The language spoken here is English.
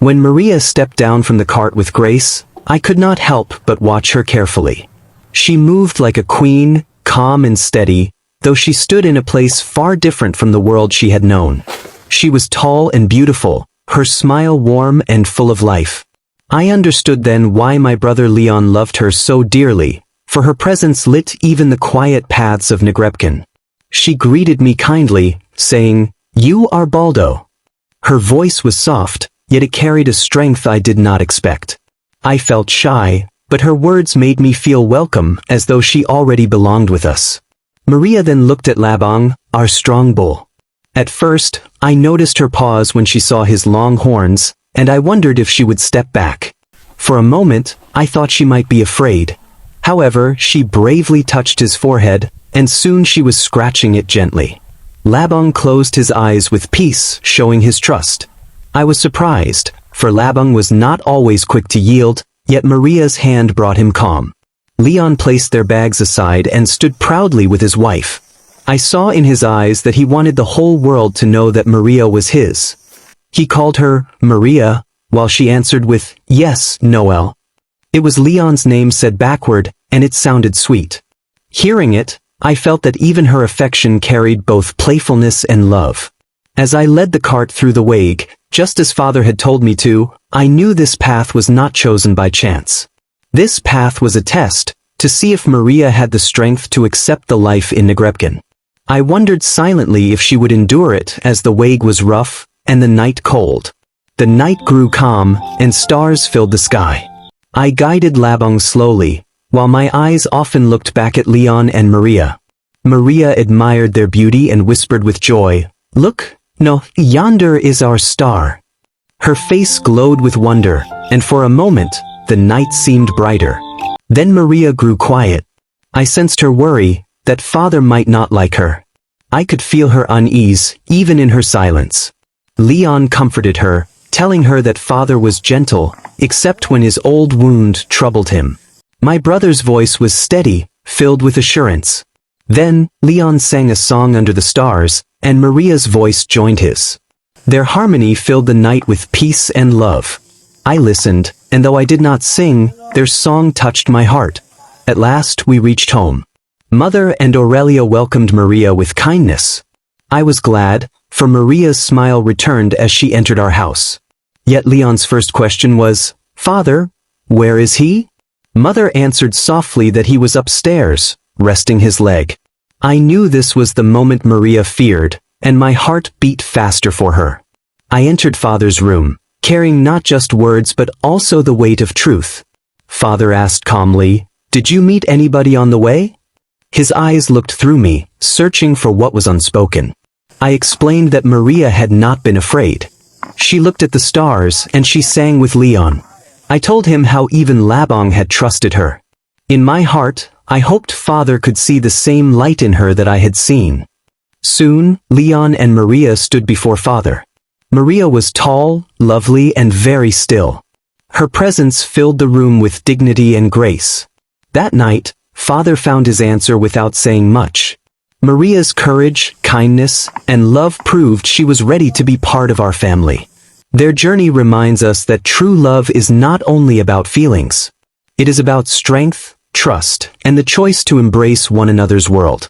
When Maria stepped down from the cart with grace, I could not help but watch her carefully. She moved like a queen, calm and steady, though she stood in a place far different from the world she had known. She was tall and beautiful, her smile warm and full of life. I understood then why my brother Leon loved her so dearly, for her presence lit even the quiet paths of Nagrebcan. She greeted me kindly, saying, "You are Baldo." Her voice was soft, yet it carried a strength I did not expect. I felt shy, but her words made me feel welcome, as though she already belonged with us. Maria then looked at Labang, our strong bull. At first, I noticed her pause when she saw his long horns, and I wondered if she would step back. For a moment, I thought she might be afraid. However, she bravely touched his forehead, and soon she was scratching it gently. Labang closed his eyes with peace, showing his trust. I was surprised, for Labang was not always quick to yield, yet Maria's hand brought him calm. Leon placed their bags aside and stood proudly with his wife. I saw in his eyes that he wanted the whole world to know that Maria was his. He called her Maria, while she answered with, "Yes, Noel." It was Leon's name said backward, and it sounded sweet. Hearing it, I felt that even her affection carried both playfulness and love. As I led the cart through the wake, just as father had told me to, I knew this path was not chosen by chance. This path was a test, to see if Maria had the strength to accept the life in Nagrebcan. I wondered silently if she would endure it, as the way was rough, and the night cold. The night grew calm, and stars filled the sky. I guided Labang slowly, while my eyes often looked back at Leon and Maria. Maria admired their beauty and whispered with joy, "Look, no, yonder is our star." Her face glowed with wonder, and for a moment, the night seemed brighter. Then Maria grew quiet. I sensed her worry, that father might not like her. I could feel her unease, even in her silence. Leon comforted her, telling her that father was gentle, except when his old wound troubled him. My brother's voice was steady, filled with assurance. Then, Leon sang a song under the stars, and Maria's voice joined his. Their harmony filled the night with peace and love. I listened, and though I did not sing, their song touched my heart. At last we reached home. Mother and Aurelia welcomed Maria with kindness. I was glad, for Maria's smile returned as she entered our house. Yet Leon's first question was, "Father, where is he?" Mother answered softly that he was upstairs, resting his leg. I knew this was the moment Maria feared, and my heart beat faster for her. I entered father's room, carrying not just words but also the weight of truth. Father asked calmly, "Did you meet anybody on the way?" His eyes looked through me, searching for what was unspoken. I explained that Maria had not been afraid. She looked at the stars, and she sang with Leon. I told him how even Labang had trusted her. In my heart, I hoped father could see the same light in her that I had seen. Soon, Leon and Maria stood before father. Maria was tall, lovely, and very still. Her presence filled the room with dignity and grace. That night, father found his answer without saying much. Maria's courage, kindness, and love proved she was ready to be part of our family. Their journey reminds us that true love is not only about feelings. It is about strength, trust, and the choice to embrace one another's world.